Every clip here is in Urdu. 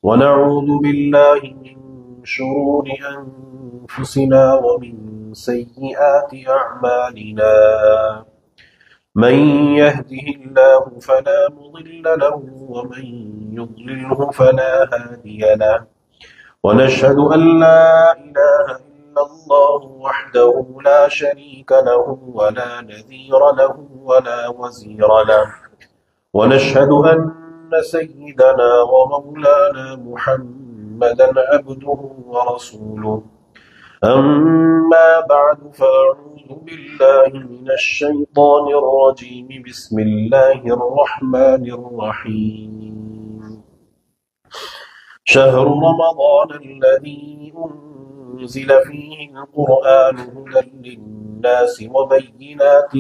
ونعوذ بالله من شرور أنفسنا ومن سيئات أعمالنا من يهده الله فلا مضل له ومن يضلله فلا هادي له ونشهد أن لا إله إلا الله وحده لا شريك له ولا نذير له ولا وزير له ونشهد أن سيدنا ومولانا محمدا عبده ورسوله أما بعد فأعوذ بالله من الشيطان الرجيم بسم الله الرحمن الرحيم شهر رمضان الذي أنزل فيه القرآن هدى للناس وبينات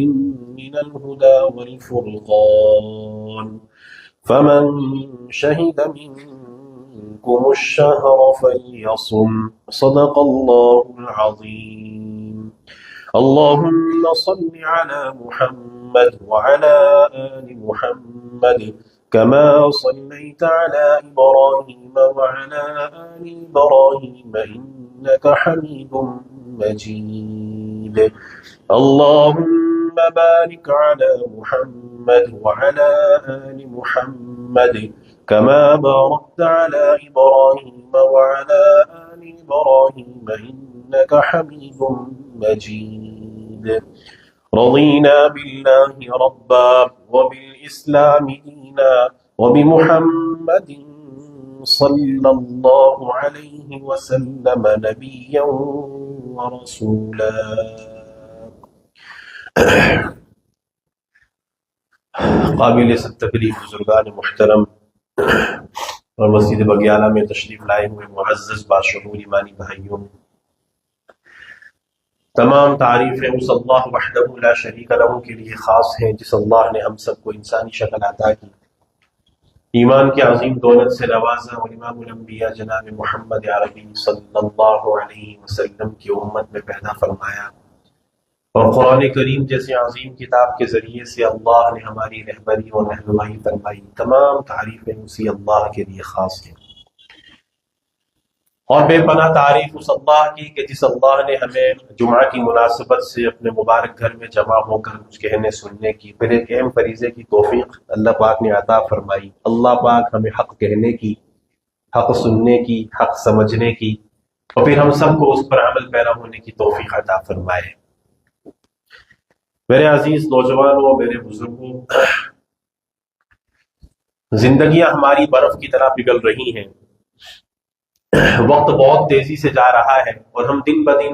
من الهدى والفرقان فمن شهد منكم الشهر فليصم صدق الله العظيم اللهم صل على محمد وعلى آل محمد كما صليت على إبراهيم وعلى آل إبراهيم إنك حميد مجيد اللهم بارك على محمد وعلى آل محمد كما باركت على إبراهيم وعلى آل إبراهيم إنك حميد مجيد رضينا بالله ربا وبالإسلام دينا وبمحمد صلى الله عليه وسلم نبيا ورسولا قابل تکریم بزرگان محترم اور مسجد بگیالہ میں تشریف لائے ہوئے معزز باشعور ایمانی بھائیوں، تمام تعریفیں اس اللہ وحدہ لا شریک لہ کے لیے خاص ہیں جس اللہ نے ہم سب کو انسانی شکل عطا کی، ایمان کی عظیم دولت سے نوازا اور امام الانبیاء جناب محمد عربی صلی اللہ علیہ وسلم کی امت میں پیدا فرمایا، اور قرآن کریم جیسے عظیم کتاب کے ذریعے سے اللہ نے ہماری رہبری اور رہنمائی فرمائی۔ تمام تعریفیں اسی اللہ کے لیے خاص ہیں، اور بے پناہ تعریف اس اللہ کی کہ جس اللہ نے ہمیں جمعہ کی مناسبت سے اپنے مبارک گھر میں جمع ہو کر کچھ کہنے سننے کی، پھر ایک اہم فریضے کی توفیق اللہ پاک نے عطا فرمائی۔ اللہ پاک ہمیں حق کہنے کی، حق سننے کی، حق سمجھنے کی، اور پھر ہم سب کو اس پر عمل پیرا ہونے کی توفیق عطا فرمائے۔ میرے عزیز نوجوانوں، میرے بزرگوں، زندگیاں ہماری برف کی طرح پگھل رہی ہیں، وقت بہت تیزی سے جا رہا ہے، اور ہم دن بدن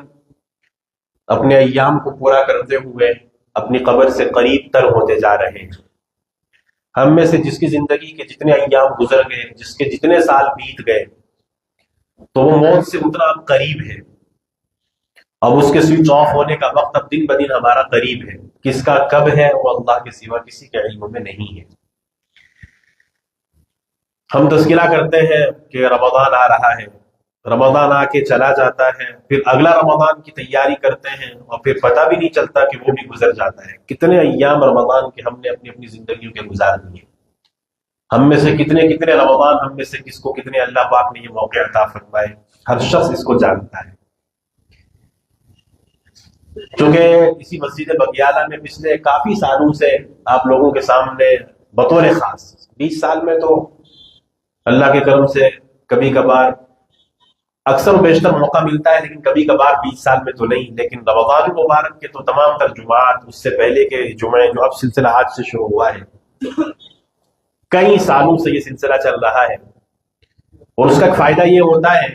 اپنے ایام کو پورا کرتے ہوئے اپنی قبر سے قریب تر ہوتے جا رہے ہیں۔ ہم میں سے جس کی زندگی کے جتنے ایام گزر گئے، جس کے جتنے سال بیت گئے، تو وہ موت سے اتنا اب قریب ہے، اب اس کے سوئچ آف ہونے کا وقت اب دن بدن ہمارا قریب ہے۔ کس کا کب ہے وہ اللہ کے سوا کسی کے علم میں نہیں ہے۔ ہم تذکرہ کرتے ہیں کہ رمضان آ رہا ہے، رمضان آ کے چلا جاتا ہے، پھر اگلا رمضان کی تیاری کرتے ہیں، اور پھر پتہ بھی نہیں چلتا کہ وہ بھی گزر جاتا ہے۔ کتنے ایام رمضان کے ہم نے اپنی اپنی زندگیوں کے گزار دیے، ہم میں سے کتنے رمضان، ہم میں سے کس کو کتنے اللہ پاک نے یہ موقع عطا فرمائے، ہر شخص اس کو جانتا ہے۔ چونکہ اسی مسجد بگیالہ میں پچھلے کافی سالوں سے آپ لوگوں کے سامنے بطور خاص 20 سال میں تو اللہ کے کرم سے کبھی کبھار اکثر و بیشتر موقع ملتا ہے، لیکن کبھی کبھار 20 سال میں تو نہیں، لیکن رمضان المبارک کے تو تمام تر جمعات، اس سے پہلے کے جمعے جو اب سلسلہ آج سے شروع ہوا ہے، کئی سالوں سے یہ سلسلہ چل رہا ہے، اور اس کا فائدہ یہ ہوتا ہے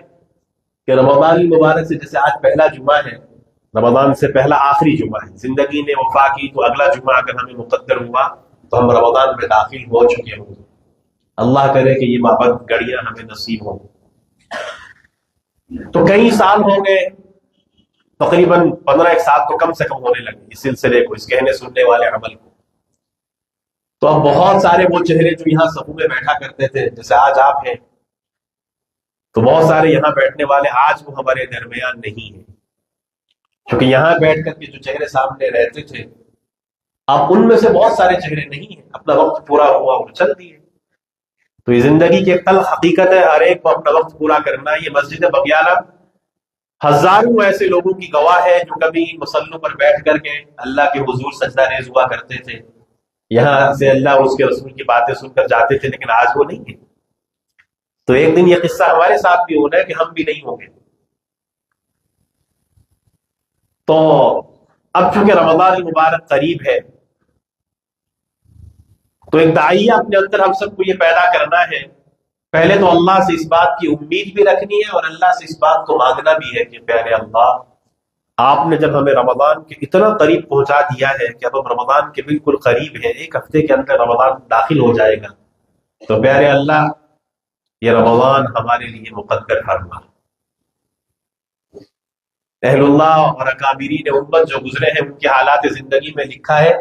کہ رمضان المبارک سے جیسے آج پہلا جمعہ ہے، رمضان سے پہلا آخری جمعہ ہے، زندگی نے وفا کی تو اگلا جمعہ اگر ہمیں مقدر ہوا تو ہم رمضان میں داخل ہو چکے ہوں گے۔ اللہ کرے کہ یہ بابت گھڑیاں ہمیں نصیب ہوں۔ تو کئی سال ہو گئے، تقریباً 15 سال تو کم سے کم ہونے لگے اس سلسلے کو، اس کہنے سننے والے عمل کو۔ تو اب بہت سارے وہ چہرے جو یہاں صفوں میں بیٹھا کرتے تھے، جیسے آج آپ ہیں، تو بہت سارے یہاں بیٹھنے والے آج وہ ہمارے درمیان نہیں ہیں، کیونکہ یہاں بیٹھ کر کے جو چہرے سامنے رہتے تھے، اب ان میں سے بہت سارے چہرے نہیں ہیں، اپنا وقت پورا ہوا اور چل دیے۔ تو یہ زندگی کی ایک تلخ حقیقت ہے، ہر ایک کو اپنا وقت پورا کرنا ہے۔ یہ مسجد بغیالہ ہزاروں ایسے لوگوں کی گواہ ہے جو کبھی مسلوں پر بیٹھ کر کے اللہ کے حضور سجدہ ریز ہوا کرتے تھے، یہاں سے اللہ اور اس کے رسول کی باتیں سن کر جاتے تھے، لیکن آج وہ نہیں ہے۔ تو ایک دن یہ قصہ ہمارے ساتھ بھی ہونا ہے کہ ہم بھی نہیں ہوں گے۔ تو اب چونکہ رمضان المبارک قریب ہے، تو ایک داعیہ اپنے اندر ہم سب کو یہ پیدا کرنا ہے، پہلے تو اللہ سے اس بات کی امید بھی رکھنی ہے اور اللہ سے اس بات کو مانگنا بھی ہے کہ پیارے اللہ، آپ نے جب ہمیں رمضان کے اتنا قریب پہنچا دیا ہے کہ اب ہم رمضان کے بالکل قریب ہے، ایک ہفتے کے اندر رمضان داخل ہو جائے گا، تو پیارے اللہ یہ رمضان ہمارے لیے مقدر فرما۔ اہل اللہ اور اکابرین امت جو گزرے ہیں ان کے حالات زندگی میں لکھا ہے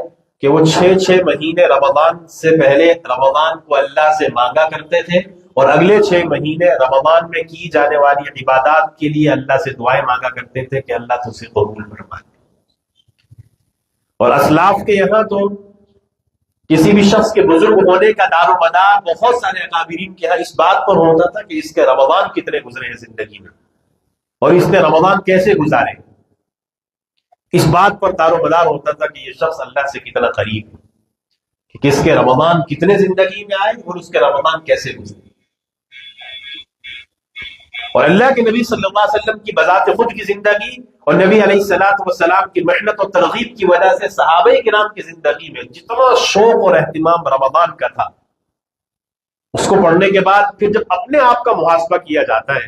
کہ وہ 6 مہینے رمضان سے پہلے رمضان کو اللہ سے مانگا کرتے تھے، اور اگلے 6 مہینے رمضان میں کی جانے والی عبادات کے لیے اللہ سے دعائیں مانگا کرتے تھے کہ اللہ تجھ سے قبول فرما۔ اور اسلاف کے یہاں تو کسی بھی شخص کے بزرگ ہونے کا دار و مدار بہت سارے اکابرین کے یہاں اس بات پر ہوتا تھا کہ اس کے رمضان کتنے گزرے ہیں زندگی میں، اور اس نے رمضان کیسے گزارے، اس بات پر دار و مدار ہوتا تھا کہ یہ شخص اللہ سے کتنا قریب ہے، کہ کس کے رمضان کتنے زندگی میں آئے اور اس کے رمضان کیسے گزرے۔ اور اللہ کے نبی صلی اللہ علیہ وسلم کی بذات خود کی زندگی اور نبی علیہ الصلوۃ والسلام کی محنت اور ترغیب کی وجہ سے صحابہ کرام کی زندگی میں جتنا شوق اور اہتمام رمضان کا تھا، اس کو پڑھنے کے بعد پھر جب اپنے آپ کا محاسبہ کیا جاتا ہے،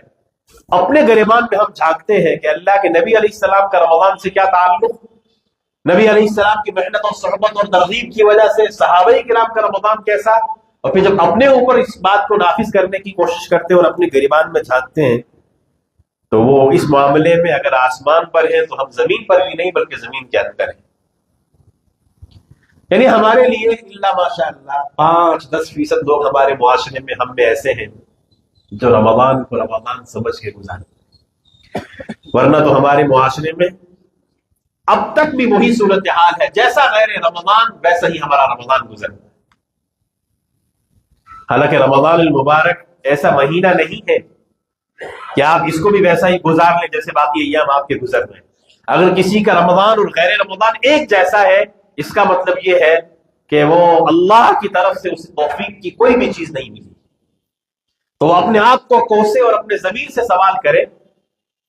اپنے گریبان میں ہم جھانکتے ہیں کہ اللہ کے نبی علیہ السلام کا رمضان سے کیا تعلق، نبی علیہ السلام کی محنت اور صحبت اور ترغیب کی وجہ سے صحابہ کرام کا رمضان کیسا، اور پھر جب اپنے اوپر اس بات کو نافذ کرنے کی کوشش کرتے ہیں اور اپنے گریبان میں جھانکتے ہیں، تو وہ اس معاملے میں اگر آسمان پر ہے تو ہم زمین پر بھی نہیں بلکہ زمین کے اندر ہیں۔ یعنی ہمارے لیے اللہ ماشاء اللہ 5-10% لوگ ہمارے معاشرے میں ہم میں ایسے ہیں جو رمضان کو رمضان سمجھ کے گزارے، ورنہ تو ہمارے معاشرے میں اب تک بھی وہی صورتحال ہے، جیسا غیر رمضان ویسا ہی ہمارا رمضان گزرتا ہے۔ حالانکہ رمضان المبارک ایسا مہینہ نہیں ہے کہ آپ اس کو بھی ویسا ہی گزار لیں جیسے باقی ایام آپ کے گزر رہے ہیں۔ اگر کسی کا رمضان اور غیر رمضان ایک جیسا ہے، اس کا مطلب یہ ہے کہ وہ اللہ کی طرف سے اس توفیق کی کوئی بھی چیز نہیں ملی۔ تو وہ اپنے آپ کو کوسے اور اپنے ضمیر سے سوال کرے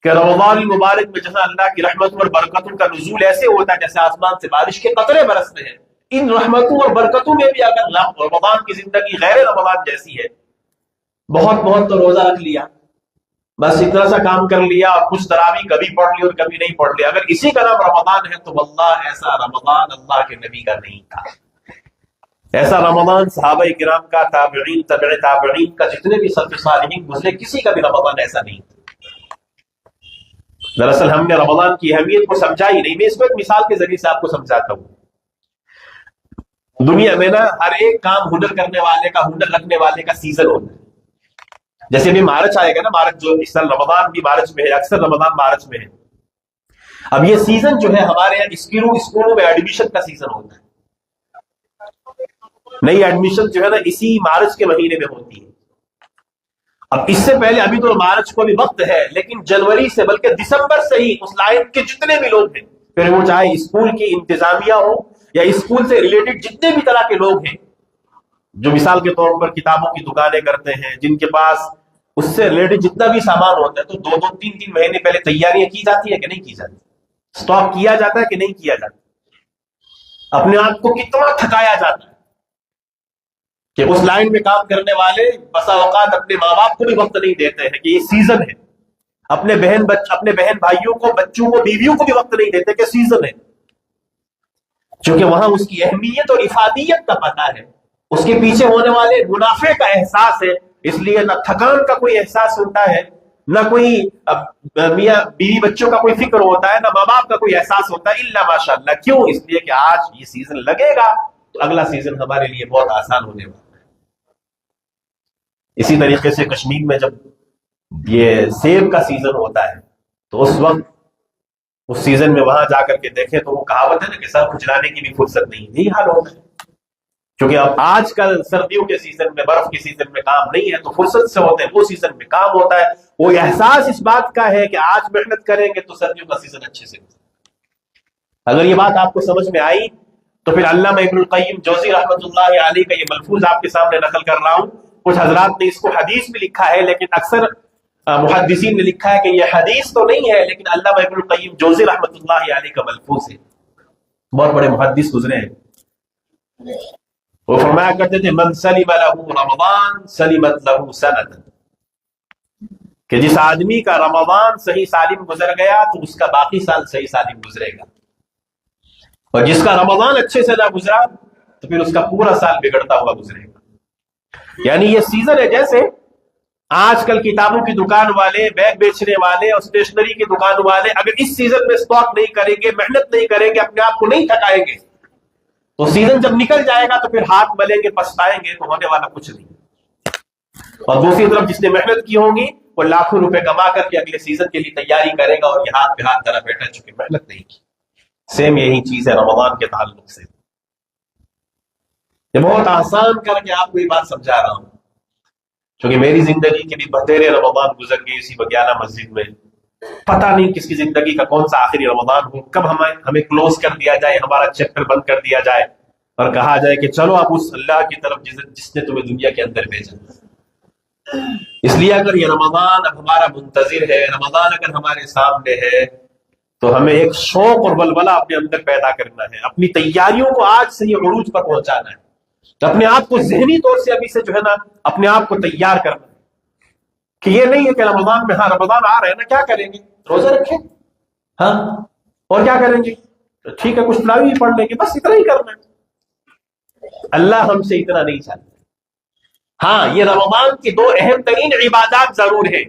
کہ رمضان المبارک میں جہاں اللہ کی رحمتوں اور برکتوں کا نزول ایسے ہوتا ہے جیسے آسمان سے بارش کے قطرے برستے ہیں، ان رحمتوں اور برکتوں میں بھی اگر رمضان کی زندگی غیر رمضان جیسی ہے، بہت تو روزہ رکھ لیا، بس اتنا سا کام کر لیا اور کچھ تراویح کبھی پڑھ لی اور کبھی نہیں پڑھ لیا، اگر اسی کا نام رمضان ہے تو واللہ ایسا رمضان اللہ کے نبی کا نہیں تھا، ایسا رمضان صحابہ کرام کا، تابعین، تبع تابعین کا، جتنے بھی سلف صالحین گزرے، کسی کا بھی رمضان ایسا نہیں تھا۔ دراصل ہم نے رمضان کی اہمیت کو سمجھا ہی نہیں۔ میں اس کو ایک مثال کے ذریعے سے آپ کو سمجھاتا ہوں۔ دنیا میں نا ہر ایک کام ہنر کرنے والے کا، ہنر رکھنے والے کا سیزن ہوتا ہے۔ جیسے ابھی مارچ آئے گا نا، مارچ جو اس سال رمضان بھی مارچ میں ہے، اکثر رمضان مارچ میں ہے۔ اب یہ سیزن جو ہے ہمارے یہاں اسکولوں میں ایڈمیشن کا سیزن ہوتا ہے، نئی ایڈمیشن جو ہے نا اسی مارچ کے مہینے میں ہوتی ہے۔ اب اس سے پہلے ابھی تو مارچ کو بھی وقت ہے، لیکن جنوری سے بلکہ دسمبر سے ہی اس لائن کے جتنے بھی لوگ ہیں، پھر وہ چاہے اسکول کی انتظامیہ ہو یا اسکول سے ریلیٹڈ جتنے بھی طرح کے لوگ ہیں، جو مثال کے طور پر کتابوں کی دکانیں کرتے ہیں، جن کے پاس اس سے ریلیٹڈ جتنا بھی سامان ہوتا ہے، تو 2-3 مہینے پہلے تیاریاں کی جاتی ہے کہ نہیں کی جاتی، اسٹاک کیا جاتا ہے کہ نہیں کیا جاتا، اپنے آپ کو کتنا تھکایا جاتا ہے کہ اس لائن میں کام کرنے والے بسا اوقات اپنے ماں باپ کو بھی وقت نہیں دیتے ہیں کہ یہ سیزن ہے، اپنے بہن بھائیوں کو، بچوں کو، بیویوں کو بھی وقت نہیں دیتے کہ سیزن ہے، چونکہ وہاں اس کی اہمیت اور افادیت کا پتہ ہے، اس کے پیچھے ہونے والے منافع کا احساس ہے، اس لیے نہ تھکان کا کوئی احساس ہوتا ہے، نہ کوئی میاں بیوی بچوں کا کوئی فکر ہوتا ہے، نہ ماں باپ کا کوئی احساس ہوتا ہے، الا ماشاء اللہ۔ کیوں؟ اس لیے کہ آج یہ سیزن لگے گا تو اگلا سیزن ہمارے لیے بہت آسان ہونے والا ہے۔ اسی طریقے سے کشمیر میں جب یہ سیب کا سیزن ہوتا ہے تو اس وقت اس سیزن میں وہاں جا کر کے دیکھیں تو وہ کہاوت ہے نا کہ سر کھجلانے کی بھی فرصت نہیں، یہی حال ہوتا ہے۔ کیونکہ اب آج کل سردیوں کے سیزن میں، برف کے سیزن میں کام نہیں ہے تو فرصت سے ہوتے ہیں، وہ سیزن میں کام ہوتا ہے. وہ احساس اس بات کا ہے کہ آج محنت کریں گے تو سردیوں کا سیزن اچھے سے گزرے. اگر یہ بات آپ کو سمجھ میں آئی تو پھر علامہ ابن القیم جوزی رحمۃ اللہ علیہ کا یہ ملفوظ آپ کے سامنے نقل کر رہا ہوں. کچھ حضرات نے اس کو حدیث بھی لکھا ہے، لیکن اکثر محدثین نے لکھا ہے کہ یہ حدیث تو نہیں ہے، لیکن علامہ ابن القیم جوزی رحمۃ اللہ علیہ کا ملفوظ ہے. بہت بڑے محدث گزرے ہیں. وہ فرمایا کرتے تھے من سلم له رمضان سلمت له سنۃ، کہ جس آدمی کا رمضان صحیح سالم گزر گیا تو اس کا باقی سال صحیح سالم گزرے گا، اور جس کا رمضان اچھے سے نہ گزرا تو پھر اس کا پورا سال بگڑتا ہوا گزرے گا. یعنی یہ سیزن ہے، جیسے آج کل کتابوں کی دکان والے، بیگ بیچنے والے اور اسٹیشنری کی دکان والے اگر اس سیزن میں سٹاک نہیں کریں گے، محنت نہیں کریں گے، اپنے آپ کو نہیں تھکائیں گے تو سیزن جب نکل جائے گا تو پھر ہاتھ ملیں گے، پچھتائیں گے، تو ہونے والا کچھ نہیں. اور دوسری طرف جس نے محنت کی ہوگی وہ لاکھوں روپے کما کر کے اگلے سیزن کے لیے تیاری کرے گا، اور یہ ہاتھ پہ ہاتھ دھرا بیٹھا چکے محنت نہیں کی. سیم یہی چیز ہے رمضان کے تعلق سے. یہ بہت آسان کر کے آپ کو یہ بات سمجھا رہا ہوں، کیونکہ میری زندگی کے بھی بتیرے رمضان گزر گئے اسی بگیانہ مسجد میں. پتہ نہیں کس کی زندگی کا کون سا آخری رمضان ہو، کب ہمیں کلوز کر دیا جائے، ہمارا چیپٹر بند کر دیا جائے اور کہا جائے کہ چلو اب اس اللہ کی طرف جس نے تمہیں دنیا کے اندر بھیجا. اس لیے اگر یہ رمضان اب ہمارا منتظر ہے، رمضان اگر ہمارے سامنے ہے، تو ہمیں ایک شوق اور ولولہ اپنے اندر پیدا کرنا ہے، اپنی تیاریوں کو آج سے یہ عروج پر پہنچانا ہے، اپنے آپ کو ذہنی طور سے ابھی سے جو ہے نا اپنے آپ کو تیار کرنا ہے کہ یہ نہیں ہے کہ رمضان میں، ہاں رمضان آ رہے ہیں نا، کیا کریں گے، روزہ رکھیں، ہاں اور کیا کریں گے، ٹھیک ہے کچھ تلاوی پڑھ لیں گے، بس اتنا ہی کرنا ہے. اللہ ہم سے اتنا نہیں چاہتا. ہاں یہ رمضان کی دو اہم ترین عبادات ضرور ہیں.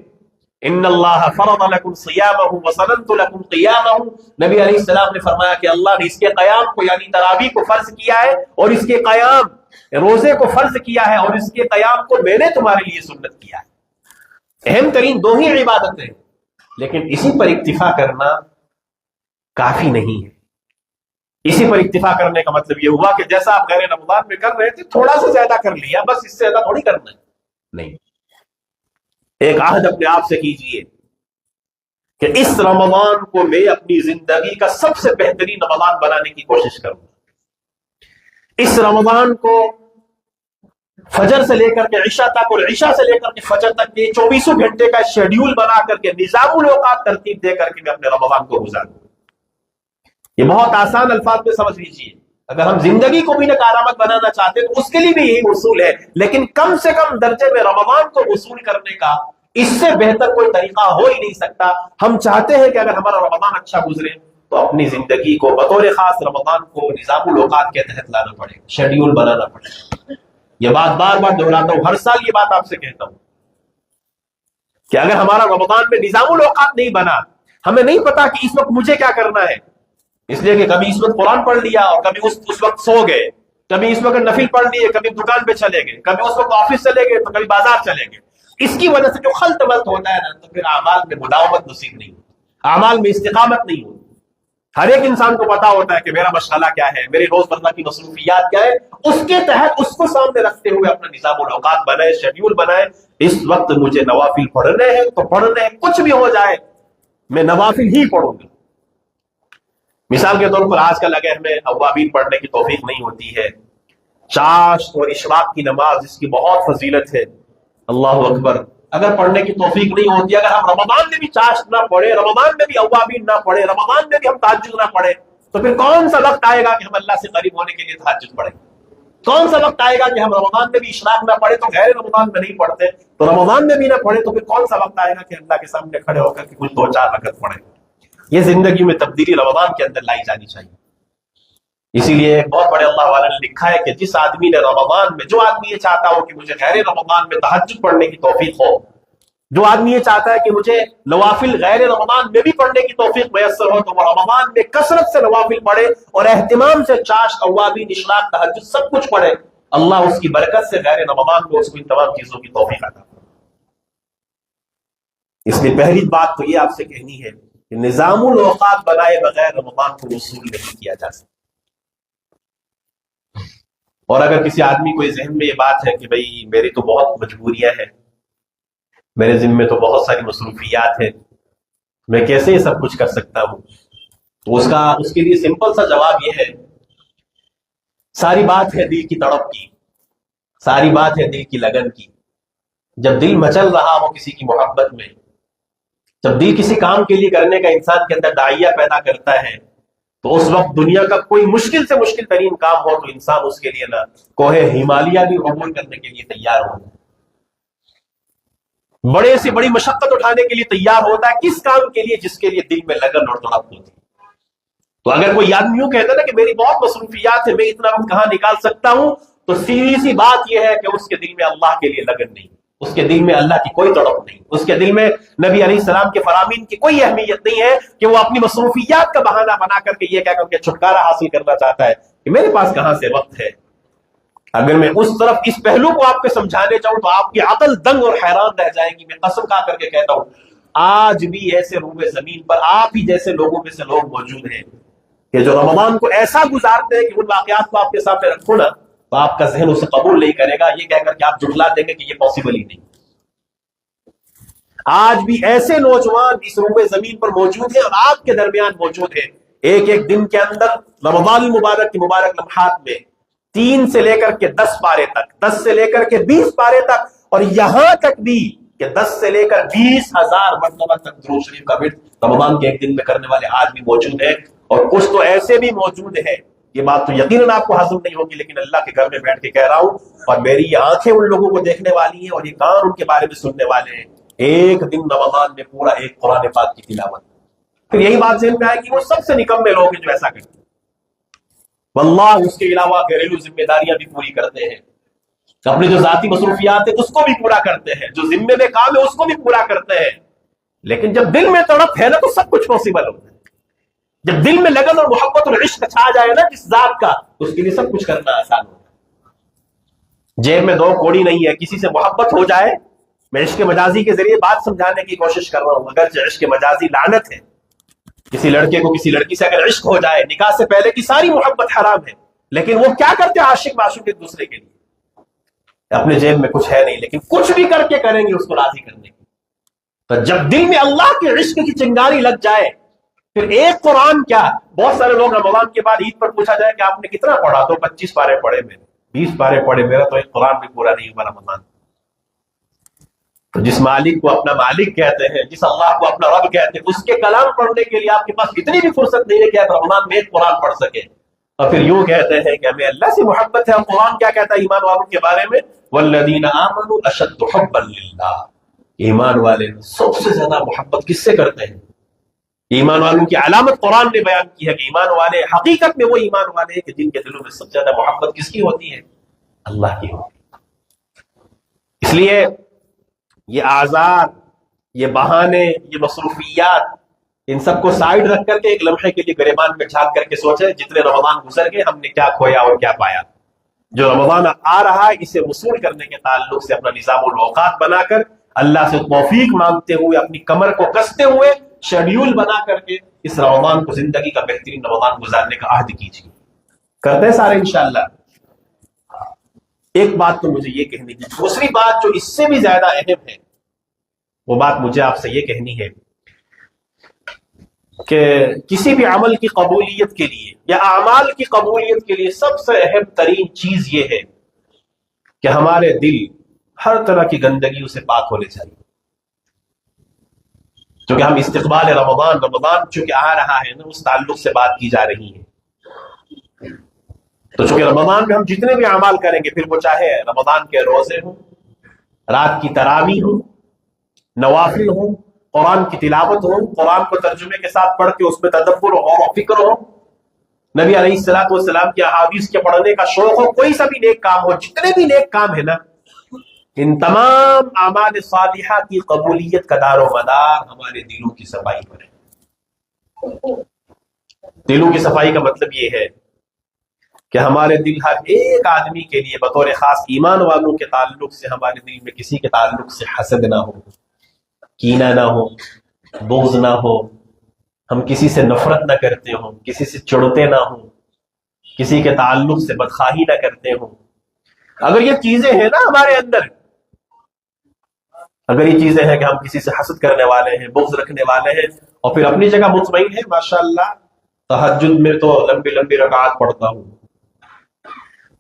ان اللہ فرض لکم صیامہ وسننت لکم قیامہ، نبی علیہ السلام نے فرمایا کہ اللہ نے اس کے قیام کو یعنی تراویح کو فرض کیا ہے، اور اس کے قیام روزے کو فرض کیا ہے، اور اس کے قیام کو میں نے تمہارے لیے سنت کیا ہے. اہم ترین دو ہی عبادتیں، لیکن اسی پر اکتفا کرنا کافی نہیں ہے. اسی پر اکتفا کرنے کا مطلب یہ ہوا کہ جیسا آپ غیر رمضان میں کر رہے تھے تھوڑا سا زیادہ کر لیا، بس اس سے زیادہ تھوڑی کرنا ہے. نہیں، ایک عہد اپنے آپ سے کیجئے کہ اس رمضان کو میں اپنی زندگی کا سب سے بہترین رمضان بنانے کی کوشش کروں. اس رمضان کو فجر سے لے کر کے عشاء تک اور عشاء سے لے کر کے فجر تک کے 24 گھنٹے کا شیڈیول بنا کر کے نظام الاوقات ترتیب دے کر کے میں اپنے رمضان کو گزاروں. یہ بہت آسان الفاظ میں سمجھ لیجیے. اگر ہم زندگی کو بھی نہ کارآمد بنانا چاہتے تو اس کے لیے بھی یہی اصول ہے، لیکن کم سے کم درجے میں رمضان کو وصول کرنے کا اس سے بہتر کوئی طریقہ ہو ہی نہیں سکتا. ہم چاہتے ہیں کہ اگر ہمارا رمضان اچھا گزرے تو اپنی زندگی کو بطور خاص رمضان کو نظام الاوقات کے تحت لانا پڑے، شیڈیول بنانا پڑے. یہ بات بار بار دہراتا ہوں، ہر سال یہ بات آپ سے کہتا ہوں کہ اگر ہمارا رمضان میں نظام الاوقات نہیں بنا، ہمیں نہیں پتا کہ اس وقت مجھے کیا کرنا ہے، اس لیے کہ کبھی اس وقت قرآن پڑھ لیا اور کبھی اس وقت سو گئے، کبھی اس وقت نفل پڑھ لیے، کبھی دکان پہ چلے گئے، کبھی اس وقت آفس چلے گئے تو کبھی بازار چلے گئے. اس کی وجہ سے جو خلط ملط ہوتا ہے نا، تو پھر اعمال میں مداومت نصیب نہیں ہوتی، اعمال میں استقامت نہیں ہوتی. ہر ایک انسان کو پتا ہوتا ہے کہ میرا مشغلہ کیا ہے، میری روزمرہ کی مصروفیات کیا ہے، اس کے تحت اس کو سامنے رکھتے ہوئے اپنا نظام الاوقات بنائے، شیڈیول بنائے. اس وقت مجھے نوافل پڑھنے ہیں تو پڑھنے ہیں، کچھ بھی ہو جائے میں نوافل ہی پڑھوں گا. مثال کے طور پر آج کل اگر ہمیں اوابین پڑھنے کی توفیق نہیں ہوتی ہے، چاشت اور اشراق کی نماز جس کی بہت فضیلت ہے، اللہ اکبر، اگر پڑھنے کی توفیق نہیں ہوتی، اگر ہم رمضان میں بھی چاشت نہ پڑھے، رمضان میں بھی اوابین نہ پڑھے، رمضان میں بھی ہم تہجد نہ پڑھے، تو پھر کون سا وقت آئے گا کہ ہم اللہ سے قریب ہونے کے لیے تہجد پڑھیں؟ کون سا وقت آئے گا کہ ہم رمضان میں بھی اشراق نہ پڑھے تو غیر رمضان میں نہیں پڑھتے، تو رمضان میں بھی نہ پڑھے تو پھر کون سا وقت آئے گا کہ اللہ کے سامنے کھڑے ہو کر کے کچھ 2-4 رکعت پڑھیں؟ یہ زندگی میں تبدیلی رمضان کے اندر لائی جانی چاہیے. اسی لیے ایک بہت بڑے اللہ والا نے لکھا ہے کہ جس آدمی نے رمضان میں، جو آدمی یہ چاہتا ہو کہ مجھے غیر رمضان میں تہجد پڑھنے کی توفیق ہو، جو آدمی یہ چاہتا ہے کہ مجھے نوافل غیر رمضان میں بھی پڑھنے کی توفیق میسر ہو، تو وہ رمضان میں کثرت سے نوافل پڑھے اور اہتمام سے چاشت، اوابین، اشراق، تہجد سب کچھ پڑھے. اللہ اس کی برکت سے غیر رمضان میں اس کو ان تمام چیزوں کی توفیق عطا کرے. اس لیے پہلی بات تو یہ آپ سے کہنی ہے کہ نظام الاوقات بنائے بغیر رمضان کو وصول نہیں کیا جا سکتا. اور اگر کسی آدمی کو ذہن میں یہ بات ہے کہ بھئی میری تو بہت مجبوریاں ہیں، میرے ذمے تو بہت ساری مصروفیات ہیں، میں کیسے یہ سب کچھ کر سکتا ہوں، تو اس کے لیے سمپل سا جواب یہ ہے، ساری بات ہے دل کی تڑپ کی، ساری بات ہے دل کی لگن کی۔ جب دل مچل رہا ہو کسی کی محبت میں، جب دل کسی کام کے لیے کرنے کا انسان کے اندر داعیہ پیدا کرتا ہے، تو اس وقت دنیا کا کوئی مشکل سے مشکل ترین کام ہو تو انسان اس کے لیے نا کوہ ہمالیہ بھی عبور کرنے کے لیے تیار ہوتا ہے، بڑے سے بڑی مشقت اٹھانے کے لیے تیار ہوتا ہے، کس کام کے لیے؟ جس کے لیے دل میں لگن اور تڑپ ہوتی ہے۔ تو اگر کوئی آدمی یوں کہتا ہے نا کہ میری بہت مصروفیات ہے، میں اتنا وقت کہاں نکال سکتا ہوں، تو سیدھی سی بات یہ ہے کہ اس کے دل میں اللہ کے لیے لگن نہیں، اس کے دل میں اللہ کی کوئی تڑپ نہیں، اس کے دل میں نبی علیہ السلام کے فرامین کی کوئی اہمیت نہیں ہے کہ وہ اپنی مصروفیات کا بہانہ بنا کر کے یہ کہہ کر کے چھٹکارا حاصل کرنا چاہتا ہے کہ میرے پاس کہاں سے وقت ہے۔ اگر میں اس طرف اس پہلو کو آپ کو سمجھانے چاہوں تو آپ کی عقل دنگ اور حیران رہ جائے گی۔ میں قسم کھا کر کے کہتا ہوں، آج بھی ایسے روبے زمین پر آپ ہی جیسے لوگوں میں سے لوگ موجود ہیں کہ جو رمضان کو ایسا گزارتے ہیں کہ ان واقعات کو آپ کے سامنے رکھو نا تو آپ کا ذہن اسے قبول نہیں کرے گا، یہ کہہ کر کے آپ جھٹلا دیں گے کہ یہ پاسبل ہی نہیں۔ آج بھی ایسے نوجوان اس روبے زمین پر موجود ہیں اور آپ کے درمیان موجود ہیں، ایک ایک دن کے اندر رمضان المبارک کی مبارک لمحات میں 3 سے لے کر کے 10 پارے تک، 10 سے لے کر کے 20 پارے تک، اور یہاں تک بھی کہ 10 سے لے کر 20,000 مرتبہ تک درود شریف کا ورد رمضان کے ایک دن میں کرنے والے آج بھی موجود ہیں، اور کچھ تو ایسے بھی موجود ہیں، یہ بات تو یقیناً آپ کو ہضم نہیں ہوگی لیکن اللہ کے گھر میں بیٹھ کے کہہ رہا ہوں، اور میری یہ آنکھیں ان لوگوں کو دیکھنے والی ہیں اور یہ کان ان کے بارے میں سننے والے ہیں، ایک دن رمضان میں پورا ایک قرآن پاک کی تلاوت۔ پھر یہی بات ذہن میں آئے کہ وہ سب سے نکمے لوگ ہیں جو ایسا کرتے ہیں، واللہ اس کے علاوہ گھریلو ذمہ داریاں بھی پوری کرتے ہیں، اپنی جو ذاتی مصروفیات ہیں اس کو بھی پورا کرتے ہیں، جو ذمے میں کام ہے اس کو بھی پورا کرتے ہیں، لیکن جب دل میں تڑپ ہے نا تو سب کچھ پاسبل ہوتا ہے۔ جب دل میں لگن اور محبت اور عشق چھا جائے نا جس ذات کا، اس کے لیے سب کچھ کرنا آسان ہوتا ہے۔ جیب میں 2 کوڑی نہیں ہے، کسی سے محبت ہو جائے، میں عشق مجازی کے ذریعے بات سمجھانے کی کوشش کر رہا ہوں، اگرچہ عشق مجازی لعنت ہے، کسی لڑکے کو کسی لڑکی سے اگر عشق ہو جائے، نکاح سے پہلے کی ساری محبت حرام ہے، لیکن وہ کیا کرتے ہیں عاشق معشوق ایک دوسرے کے لیے، اپنے جیب میں کچھ ہے نہیں لیکن کچھ بھی کر کے کریں گے اس کو راضی کرنے کی۔ تو جب دل میں اللہ کے عشق کی چنگاری لگ جائے، پھر ایک قرآن کیا، بہت سارے لوگ رمضان کے بعد عید پر پوچھا جائے کہ آپ نے کتنا پڑھا، تو 25 پارے پڑھے، میں 20 پارے پڑھے، میرا تو ایک قرآن بھی پورا نہیں ہوا رمضان۔ تو جس مالک کو اپنا مالک کہتے ہیں، جس اللہ کو اپنا رب کہتے ہیں، اس کے کلام پڑھنے کے لیے آپ کے پاس اتنی بھی فرصت نہیں ہے کہ آپ رمضان میں ایک قرآن پڑھ سکیں، اور پھر یوں کہتے ہیں کہ ہمیں اللہ سے محبت ہے۔ اور قرآن کیا کہتا ہے ایمان والوں کے بارے میں؟ والذین آمنوا اشد حبا للہ، ایمان والے سب سے زیادہ محبت کس سے کرتے ہیں؟ ایمان والوں کی علامت قرآن نے بیان کی ہے کہ ایمان والے حقیقت میں وہ ایمان والے ہیں کہ جن کے دلوں میں سب سے زیادہ محبت کس کی ہوتی ہے؟ اللہ کی ہوتی ہے۔ اس لیے یہ آزار، یہ بہانے، یہ مصروفیات، ان سب کو سائیڈ رکھ کر کے ایک لمحے کے لیے گریبان میں جھانک کر کے سوچیں جتنے رمضان گزر گئے ہم نے کیا کھویا اور کیا پایا۔ جو رمضان آ رہا ہے اسے وصول کرنے کے تعلق سے اپنا نظام الاوقات بنا کر، اللہ سے توفیق مانگتے ہوئے، اپنی کمر کو کستے ہوئے، شیڈیول بنا کر کے اس رمضان کو زندگی کا بہترین رمضان گزارنے کا عہد کیجیے۔ کرتے ہیں سارے انشاءاللہ۔ ایک بات تو مجھے یہ کہنی ہے، دوسری بات جو اس سے بھی زیادہ اہم ہے، وہ بات مجھے آپ سے یہ کہنی ہے کہ کسی بھی عمل کی قبولیت کے لیے یا اعمال کی قبولیت کے لیے سب سے اہم ترین چیز یہ ہے کہ ہمارے دل ہر طرح کی گندگیوں سے پاک ہونے چاہیے۔ کیونکہ ہم استقبال رمضان چونکہ آ رہا ہے نا، اس تعلق سے بات کی جا رہی ہے۔ تو چونکہ رمضان میں ہم جتنے بھی اعمال کریں گے، پھر وہ چاہے رمضان کے روزے ہوں، رات کی تراویح ہوں، نوافل ہوں، قرآن کی تلاوت ہو، قرآن کو ترجمے کے ساتھ پڑھ کے اس میں تدبر ہو اور فکر ہو، نبی علیہ الصلوۃ والسلام کی احادیث کے پڑھنے کا شوق ہو، کوئی سا بھی نیک کام ہو، جتنے بھی نیک کام ہے نا، ان تمام اعمال صالحہ کی قبولیت کا دار و مدار ہمارے دلوں کی صفائی پر ہے۔ دلوں کی صفائی کا مطلب یہ ہے کہ ہمارے دل ہر ایک آدمی کے لیے بطور خاص ایمان والوں کے تعلق سے ہمارے دل میں کسی کے تعلق سے حسد نہ ہو، کینہ نہ ہو، بغض نہ ہو، ہم کسی سے نفرت نہ کرتے ہوں، کسی سے چڑھتے نہ ہوں، کسی کے تعلق سے بدخواہی نہ کرتے ہوں. اگر یہ چیزیں ہیں نا ہمارے اندر، اگر یہ چیزیں ہیں کہ ہم کسی سے حسد کرنے والے ہیں، بغض رکھنے والے ہیں، اور پھر اپنی جگہ مطمئن ہے ماشاءاللہ تہجد میں تو لمبی لمبی رکعات پڑھتا ہوں،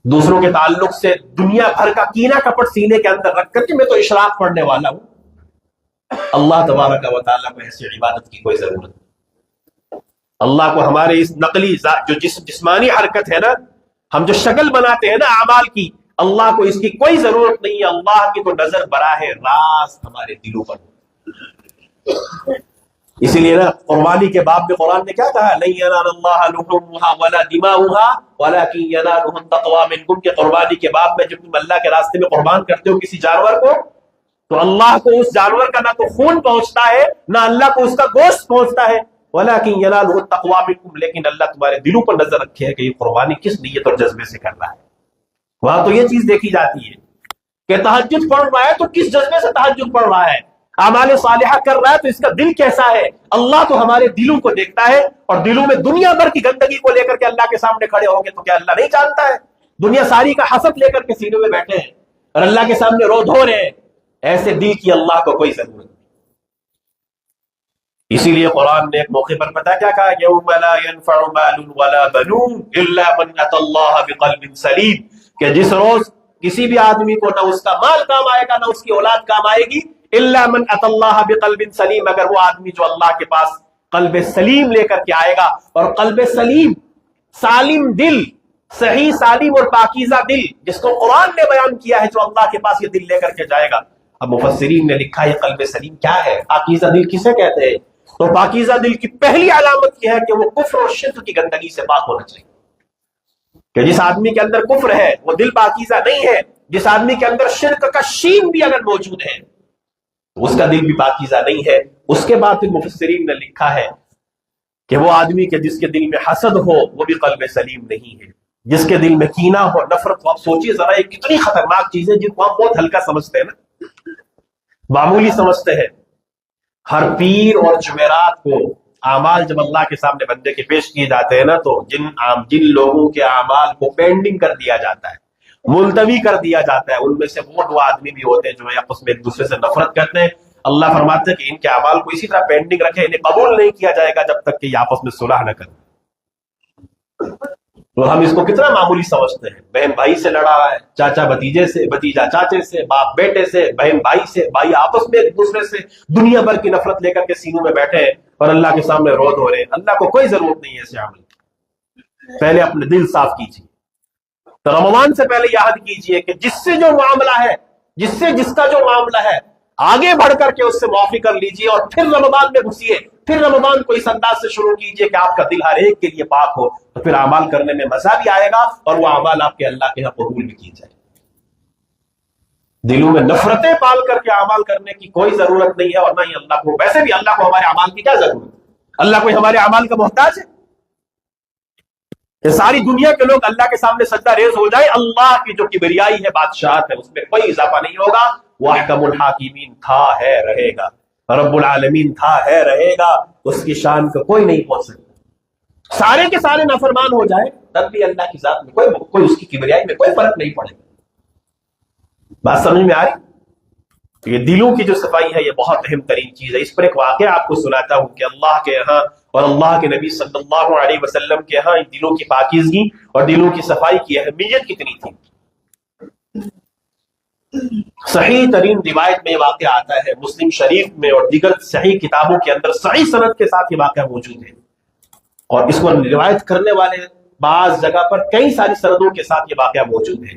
دوسروں کے تعلق سے دنیا بھر کا کینہ کپٹ سینے کے اندر رکھ کر کے میں تو اشراق پڑھنے والا ہوں، اللہ تبارک و تعالیٰ کو ایسی عبادت کی کوئی ضرورت نہیں. اللہ کو ہمارے اس نقلی جو جسمانی حرکت ہے نا، ہم جو شکل بناتے ہیں نا اعمال کی، اللہ کو اس کی کوئی ضرورت نہیں ہے. اللہ کی تو نظر براہ راست ہمارے دلوں پر. اسی لیے نا قربانی کے باب میں قرآن نے کیا کہا، لن ینال اللہ لحومها ولا دماؤها ولکن ینالہ التقوی منکم، کہ قربانی کے باب میں جب تم اللہ کے راستے میں قربان کرتے ہو کسی جانور کو، تو اللہ کو اس جانور کا نہ تو خون پہنچتا ہے نہ اللہ کو اس کا گوشت پہنچتا ہے، ولیکن ینالہ التقوی منکم، لیکن اللہ تمہارے دلوں پر نظر رکھے ہے کہ یہ قربانی کس نیت اور جذبے سے کر رہا ہے. وہاں تو یہ چیز دیکھی جاتی ہے کہ تہجد پڑھ رہا ہے تو کس جذبے سے تہجد پڑھ رہا ہے، اعمال صالحہ کر رہا ہے تو اس کا دل کیسا ہے. اللہ تو ہمارے دلوں کو دیکھتا ہے، اور دلوں میں دنیا بھر کی گندگی کو لے کر کے اللہ کے سامنے کھڑے ہوں گے تو کیا اللہ نہیں جانتا ہے؟ دنیا ساری کا حسد لے کر کے سینے میں بیٹھے ہیں اور اللہ کے سامنے رو دھو رہے ہیں. ایسے دل کی اللہ کو کوئی ضرورت نہیں. اسی لیے قرآن نے ایک موقع پر پتہ کیا کہا، یوم لا ينفع مال ولا بنون الا من اتى الله بقلب سلیم، کہ جس روز کسی بھی آدمی کو نہ اس کا مال کام آئے گا نہ اس کی اولاد کام آئے گی، الا من اتى الله بقلب سلیم، مگر وہ آدمی جو اللہ کے پاس قلب سلیم لے کر کے آئے گا. اور قلب سلیم، سالم دل، صحیح سالم اور پاکیزہ دل، جس کو قرآن نے بیان کیا ہے، جو اللہ کے پاس یہ دل لے کر کے جائے گا. اب مفسرین نے لکھا یہ قلب سلیم کیا ہے، پاکیزہ دل کسے کہتے ہیں؟ تو پاکیزہ دل کی پہلی علامت یہ ہے کہ وہ کفر اور شرک کی گندگی سے پاک ہونا چاہیے. کہ جس آدمی کے اندر کفر ہے وہ دل پاکیزہ نہیں ہے، جس آدمی کے اندر شرک کا شین بھی اگر موجود ہے تو اس کا دل بھی پاکیزہ نہیں ہے. اس کے بعد پھر مفسرین نے لکھا ہے کہ وہ آدمی کے جس کے دل میں حسد ہو وہ بھی قلب سلیم نہیں ہے، جس کے دل میں کینہ ہو، نفرت ہو. آپ سوچیے ذرا یہ کتنی خطرناک چیز ہے جن کو ہم بہت ہلکا سمجھتے ہیں نا، معمولی سمجھتے ہیں. ہر پیر اور جمعرات کو اعمال جب اللہ کے سامنے بندے کے پیش کیے جاتے ہیں نا، تو جن لوگوں کے اعمال کو پینڈنگ کر دیا جاتا ہے، ملتوی کر دیا جاتا ہے، ان میں سے وہ دو آدمی بھی ہوتے ہیں جو آپس میں ایک دوسرے سے نفرت کرتے ہیں. اللہ فرماتے ہیں کہ ان کے اعمال کو اسی طرح پینڈنگ رکھے، انہیں قبول نہیں کیا جائے گا جب تک کہ یہ آپس میں صلح نہ کریں. تو ہم اس کو کتنا معمولی سمجھتے ہیں. بہن بھائی سے لڑا ہے، چاچا بھتیجے سے، بھتیجا چاچے سے، باپ بیٹے سے، بہن بھائی سے، بھائی آپس میں ایک دوسرے سے دنیا بھر کی نفرت لے کر کے سینوں میں بیٹھے ہیں اور اللہ کے سامنے رو دھو رہے ہیں. اللہ کو کوئی ضرورت نہیں ہے ایسے عمل کی. پہلے اپنے دل صاف کیجیے. تو رمضان سے پہلے یاد کیجیے کہ جس سے جو معاملہ ہے، جس کا جو معاملہ ہے، آگے بڑھ کر کے اس سے معافی کر لیجیے، اور پھر رمضان میں گھسیے. پھر رمضان کو اس انداز سے شروع کیجیے کہ آپ کا دل ہر ایک کے لیے پاک ہو، تو پھر اعمال کرنے میں مزہ بھی آئے گا اور وہ اعمال آپ کے اللہ کے یہاں قبول بھی کیے جائیں. دلوں میں نفرتیں پال کر کے اعمال کرنے کی کوئی ضرورت نہیں ہے، اور نہ ہی اللہ کو. ویسے بھی اللہ کو ہمارے اعمال کی کیا ضرورت ہے؟ اللہ کوئی ہمارے اعمال کا محتاج ہے؟ کہ ساری دنیا کے لوگ اللہ کے سامنے سجدہ ریز ہو جائے، اللہ کی جو کبریائی ہے، بادشاہت ہے، اس میں کوئی اضافہ نہیں ہوگا. وہ احکم الحاکمین تھا ہے رہے گا، رب العالمین تھا ہے رہے گا، اس کی شان کو کوئی نہیں پہنچ سکتا. سارے کے سارے نافرمان ہو جائے تب بھی اللہ کی ذات میں کوئی اس کی کبریائی میں کوئی فرق نہیں پڑے گا. بات سمجھ میں آ رہی؟ تو یہ دلوں کی جو صفائی ہے یہ بہت اہم ترین چیز ہے. اس پر ایک واقعہ آپ کو سناتا ہوں کہ اللہ کے یہاں اور اللہ کے نبی صلی اللہ علیہ وسلم کے یہاں دلوں کی پاکیزگی اور دلوں کی صفائی کی اہمیت کتنی تھی. صحیح ترین روایت میں یہ واقعہ آتا ہے، مسلم شریف میں اور دیگر صحیح کتابوں کے اندر صحیح سند کے ساتھ یہ واقعہ موجود ہے. اور اس کو روایت کرنے والے بعض جگہ پر کئی ساری سندوں کے ساتھ یہ واقعہ موجود ہے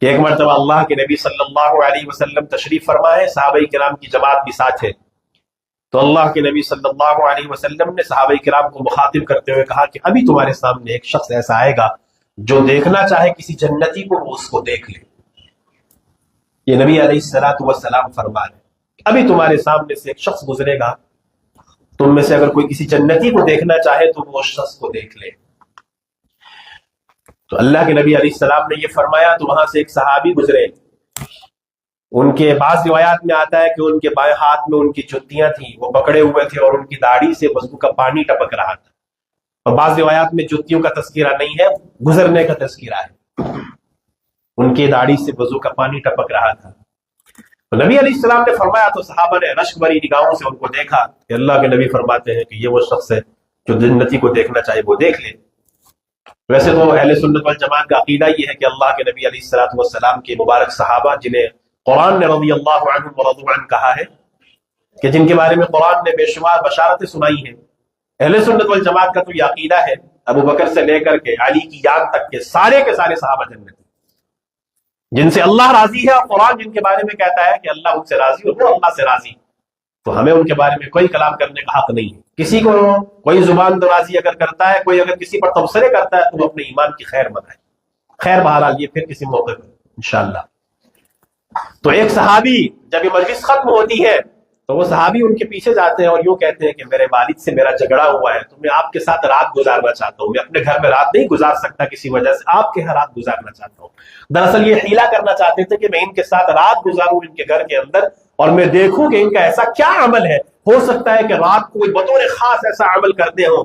کہ ایک مرتبہ اللہ کے نبی صلی اللہ علیہ وسلم تشریف فرما ہے، صحابہ کرام کی جماعت بھی ساتھ ہے. تو اللہ کے نبی صلی اللہ علیہ وسلم نے صحابہ کرام کو مخاطب کرتے ہوئے کہا کہ ابھی تمہارے سامنے ایک شخص ایسا آئے گا جو دیکھنا چاہے کسی جنتی کو وہ اس کو دیکھ لے. یہ نبی علیہ الصلوۃ والسلام فرما رہے ہیں ابھی تمہارے سامنے سے ایک شخص گزرے گا، تم میں سے اگر کوئی کسی جنتی کو دیکھنا چاہے تو وہ شخص کو دیکھ لے. تو اللہ کے نبی علیہ السلام نے یہ فرمایا تو وہاں سے ایک صحابی گزرے. ان کے بعض روایات میں آتا ہے کہ ان کے بائیں ہاتھ میں ان کی جتیاں تھیں، وہ پکڑے ہوئے تھے اور ان کی داڑھی سے وضو کا پانی ٹپک رہا تھا. اور بعض روایات میں جوتیوں کا تذکرہ نہیں ہے، گزرنے کا تذکرہ ہے۔ ان کی داڑھی سے وضو کا پانی ٹپک رہا تھا، تو نبی علیہ السلام نے فرمایا تو صحابہ نے رشک بھری نگاہوں سے ان کو دیکھا کہ اللہ کے نبی فرماتے ہیں کہ یہ وہ شخص ہے جو جنتی کو دیکھنا چاہے وہ دیکھ لے۔ ویسے تو اہل سنت والجماعت کا عقیدہ یہ ہے کہ اللہ کے نبی علیہ الصلوۃ والسلام کے مبارک صحابہ جنہیں قرآن نے رضی اللہ عنہم ورضوا عنہ کہا ہے، کہ جن کے بارے میں قرآن نے بے شمار بشارتیں سنائی ہیں، اہل سنت والجماعت کا تو یہ عقیدہ ہے ابو بکر سے لے کر کے علی کی جان تک کے سارے صحابہ جنتی، جن سے اللہ راضی ہے، اور قرآن جن کے بارے میں کہتا ہے کہ اللہ ان سے راضی اور وہ اللہ سے راضی، تو ہمیں ان کے بارے میں کوئی کلام کرنے کا حق نہیں ہے۔ کسی کو کوئی زبان درازی اگر کرتا ہے، کوئی اگر کسی پر تبصرے کرتا ہے، تو وہ اپنے ایمان کی خیر بتائے۔ خیر بہرحال یہ پھر کسی موقع پر انشاءاللہ۔ تو ایک صحابی جب یہ مجلس ختم ہوتی ہے تو وہ صحابی ان کے پیچھے جاتے ہیں اور یوں کہتے ہیں کہ میرے والد سے میرا جھگڑا ہوا ہے، تو میں آپ کے ساتھ رات گزارنا چاہتا ہوں، میں اپنے گھر میں رات نہیں گزار سکتا کسی وجہ سے، آپ کے یہاں رات گزارنا چاہتا ہوں۔ دراصل یہ حیلہ کرنا چاہتے تھے کہ میں ان کے ساتھ رات گزاروں ان کے گھر کے اندر، اور میں دیکھوں کہ ان کا ایسا کیا عمل ہے، ہو سکتا ہے کہ رات کو کوئی بطور خاص ایسا عمل کرتے ہوں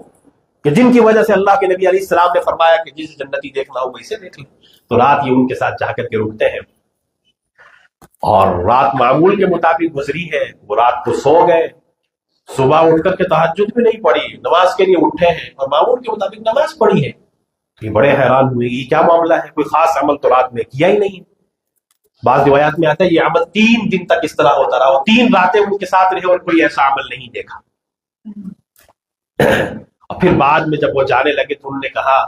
کہ جن کی وجہ سے اللہ کے نبی علیہ السلام نے فرمایا کہ جسے جنتی دیکھنا ہو ویسے دیکھ لیں۔ تو رات یہ ان کے ساتھ جا کر کے رکتے ہیں، اور رات معمول کے مطابق گزری ہے، وہ رات کو سو گئے، صبح اٹھ کر کے تہجد بھی نہیں پڑھی، نماز کے لیے اٹھے ہیں اور معمول کے مطابق نماز پڑھی ہے۔ یہ بڑے حیران ہوئے، یہ کیا معاملہ ہے، کوئی خاص عمل تو رات میں کیا ہی نہیں۔ بعض روایات میں آتا ہے یہ عمل 3 دن تک اس طرح ہوتا رہا، اور 3 راتیں ان کے ساتھ رہے اور کوئی ایسا عمل نہیں دیکھا۔ اور پھر بعد میں جب وہ جانے لگے تو انہوں نے کہا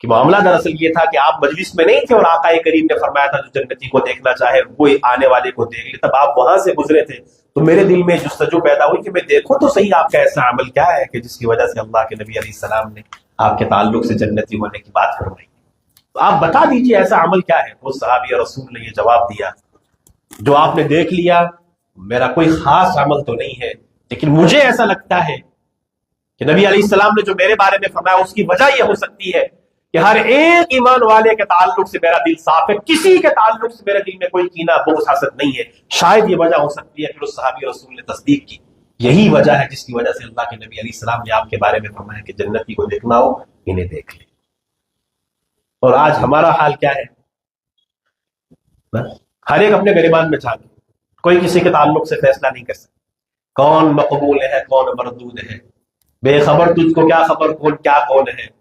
کہ معاملہ دراصل یہ تھا کہ آپ مجلس میں نہیں تھے اور آقا کریم نے فرمایا تھا جو جنتی کو دیکھنا چاہے وہ آنے والے کو دیکھ لے، تب آپ وہاں سے گزرے تھے، تو میرے دل میں جستجو پیدا ہوئی کہ میں دیکھوں تو صحیح آپ کا ایسا عمل کیا ہے کہ جس کی وجہ سے اللہ کے نبی علیہ السلام نے آپ کے تعلق سے جنتی ہونے کی بات فرمائی، تو آپ بتا دیجئے ایسا عمل کیا ہے۔ وہ صحابی رسول نے یہ جواب دیا، جو آپ نے دیکھ لیا میرا کوئی خاص عمل تو نہیں ہے، لیکن مجھے ایسا لگتا ہے کہ نبی علیہ السلام نے جو میرے بارے میں فرمایا اس کی وجہ یہ ہو سکتی ہے کہ ہر ایک ایمان والے کے تعلق سے میرا دل صاف ہے، کسی کے تعلق سے میرے دل میں کوئی کینہ بغض حسد نہیں ہے۔ شاید یہ وجہ ہو سکتی ہے، پھر اس صحابی رسول نے تصدیق کی، یہی وجہ ہے جس کی وجہ سے اللہ کے نبی علیہ السلام نے آپ کے بارے میں فرمایا کہ جنتی کو دیکھنا ہو انہیں دیکھ لے۔ اور آج ہمارا حال کیا ہے؟ ہر ایک اپنے گریبان میں جھانکے، کوئی کسی کے تعلق سے فیصلہ نہیں کر سکتا، کون مقبول ہے کون مردود ہے، بے خبر تجھ کو کیا خبر کون ہے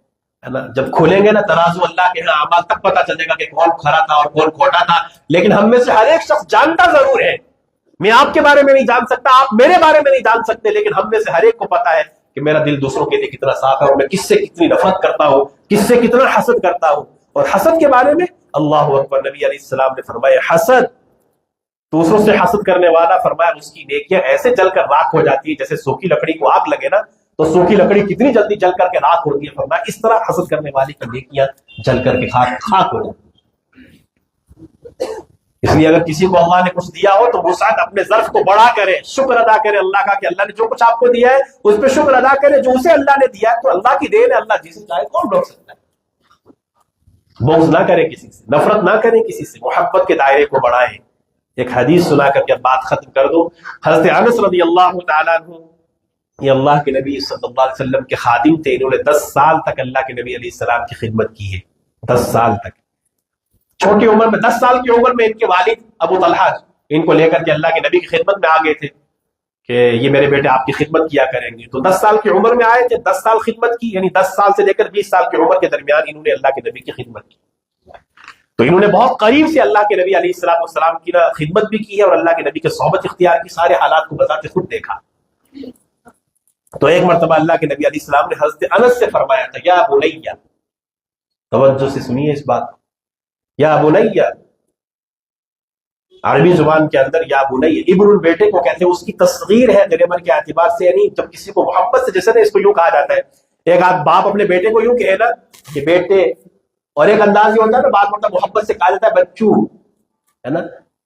نا۔ جب کھولیں گے نا ترازو اللہ کے ہاں اعمال، تب پتہ چلے گا کہ کون کھرا تھا اور کون کھوٹا تھا۔ لیکن ہم میں سے ہر ایک شخص جانتا ضرور ہے، میں آپ کے بارے میں نہیں جان سکتا، آپ میرے بارے میں نہیں جان سکتے، لیکن ہم میں سے ہر ایک کو پتا ہے کہ میرا دل دوسروں کے لیے کتنا صاف ہے، اور میں کس سے کتنی نفرت کرتا ہوں، کس سے کتنا حسد کرتا ہوں۔ اور حسد کے بارے میں اللہ اکبر، نبی علیہ السلام نے فرمایا حسد، دوسروں سے حسد کرنے والا فرمایا اس کی نیکیاں ایسے جل کر راکھ ہو جاتی ہے جیسے سوکھی لکڑی کو آگ لگے نا، تو سوکھی لکڑی کتنی جلدی جل کر کے راکھ ہوتی ہے، فرمایا اس طرح حسد کرنے والے کی نیکیاں جل کر کے خاک ہو جاتی۔ اس لیے اگر کسی کو اللہ نے کچھ دیا ہو تو وہ شاید اپنے ظرف کو بڑا کرے، شکر ادا کرے اللہ کا کہ اللہ نے جو کچھ آپ کو دیا ہے اس پہ شکر ادا کرے، جو اسے اللہ نے دیا ہے تو اللہ کی دین ہے، اللہ جسے چاہے کون روک سکتا ہے۔ بغض نہ کرے کسی سے، نفرت نہ کرے کسی سے، محبت کے دائرے کو بڑھائیں۔ ایک حدیث سنا کر کے بات ختم کر دو۔ حضرت انس رضی اللہ تعالیٰ عنہ، یہ اللہ کے نبی صلی اللہ علیہ وسلم کے خادم تھے، انہوں نے 10 سال تک اللہ کے نبی علیہ السلام کی خدمت کی ہے، 10 سال تک۔ چھوٹی عمر میں 10 سال کی عمر میں ان کے والد ابو طلحہ ان کو لے کر کے اللہ کے نبی کی خدمت میں آ گئے تھے کہ یہ میرے بیٹے آپ کی خدمت کیا کریں گے، تو 10 سال کی عمر میں آئے تھے، 10 سال خدمت کی، یعنی 10 سال سے لے کر 20 سال کی عمر کے درمیان انہوں نے اللہ کے نبی کی خدمت کی، تو انہوں نے بہت قریب سے اللہ کے نبی علیہ السلام کی خدمت بھی کی ہے اور اللہ کے نبی کے صحبت اختیار کی، سارے حالات کو بذات خود دیکھا۔ تو ایک مرتبہ اللہ کے نبی علیہ السلام نے حضرت انس سے فرمایا تھا یا بنیہ، توجہ سے سنیے اس بات، یا بنیہ، عربی زبان کے اندر یا بنیہ ابن بیٹے کو کہتے ہیں، اس کی تصغیر ہے گرامر کے اعتبار سے، یعنی جب کسی کو محبت سے، جیسے نا اس کو یوں کہا جاتا ہے، ایک آدھ باپ اپنے بیٹے کو یوں کہے نا کہ بیٹے، اور ایک انداز یہ ہوتا ہے نا بعض مرتبہ محبت سے کہا جاتا ہے بچو، ہے نا،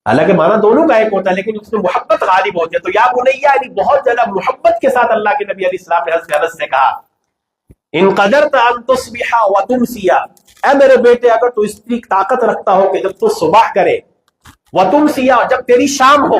حالانکہ معنی دونوں کا ایک ہوتا ہے لیکن اس میں محبت غالب ہوتی ہے۔ تو یا بنیہ یعنی بہت زیادہ محبت کے ساتھ اللہ کے نبی علیہ السلام نے حضرت انس سے کہا ان قدرت ان تصبح وتمسی، اے میرے بیٹے اگر تو اس کی طاقت رکھتا ہو کہ جب تو صبح کرے، وتمسی جب تیری شام ہو،